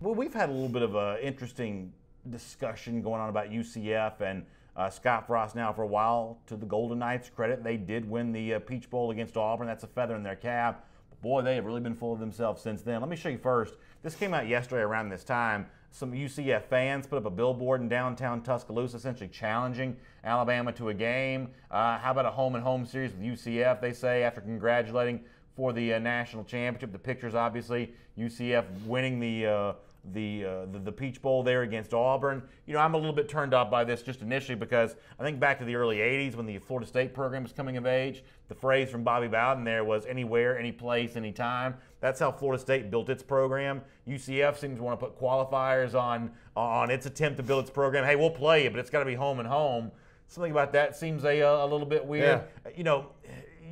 Well, we've had a little bit of an interesting discussion going on about UCF and Scott Frost now for a while. To the Golden Knights' credit, they did win the Peach Bowl against Auburn. That's a feather in their cap. But boy, they have really been full of themselves since then. Let me show you first. This came out yesterday around this time. Some UCF fans put up a billboard in downtown Tuscaloosa essentially challenging Alabama to a game. How about a home-and-home series with UCF, they say, after congratulating for the national championship. The pictures, obviously, UCF winning the Peach Bowl there against Auburn. You know, I'm a little bit turned off by this just initially because I think back to the early 80s when the Florida State program was coming of age, the phrase from Bobby Bowden there was anywhere, any place, anytime. That's how Florida State built its program. UCF seems to want to put qualifiers on its attempt to build its program. Hey, we'll play you, but it's got to be home and home. Something about that seems a little bit weird. Yeah. You know,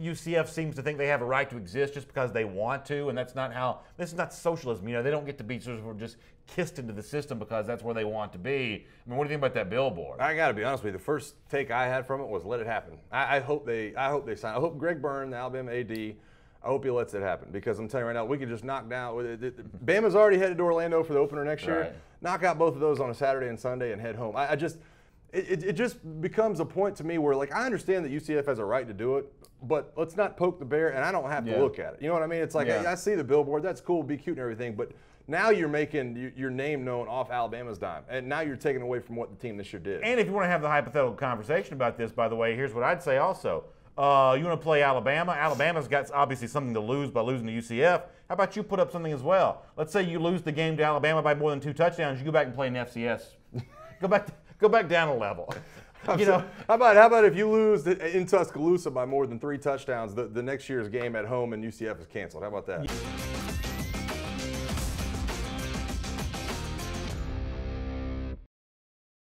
UCF seems to think they have a right to exist just because they want to, and that's not how. This is not socialism. You know, they don't get to be sort of just kissed into the system because that's where they want to be. I mean, what do you think about that billboard? I got to be honest with you. The first take I had from it was let it happen. I hope they sign. I hope Greg Byrne, the Alabama AD, I hope he lets it happen because I'm telling you right now, we could just knock down. Bama's already headed to Orlando for the opener next year. Right. Knock out both of those on a Saturday and Sunday and head home. It just becomes a point to me where, like, I understand that UCF has a right to do it, but let's not poke the bear, and I don't have to look at it. You know what I mean? It's like, I see the billboard, that's cool, be cute and everything, but now you're making your name known off Alabama's dime, and now you're taking away from what the team this year did. And if you want to have the hypothetical conversation about this, by the way, here's what I'd say also. You want to play Alabama? Alabama's got obviously something to lose by losing to UCF. How about you put up something as well? Let's say you lose the game to Alabama by more than 2 touchdowns. You go back and play in FCS. Go back down a level. You know, how about if you lose in Tuscaloosa by more than 3 touchdowns, the next year's game at home and UCF is canceled? How about that?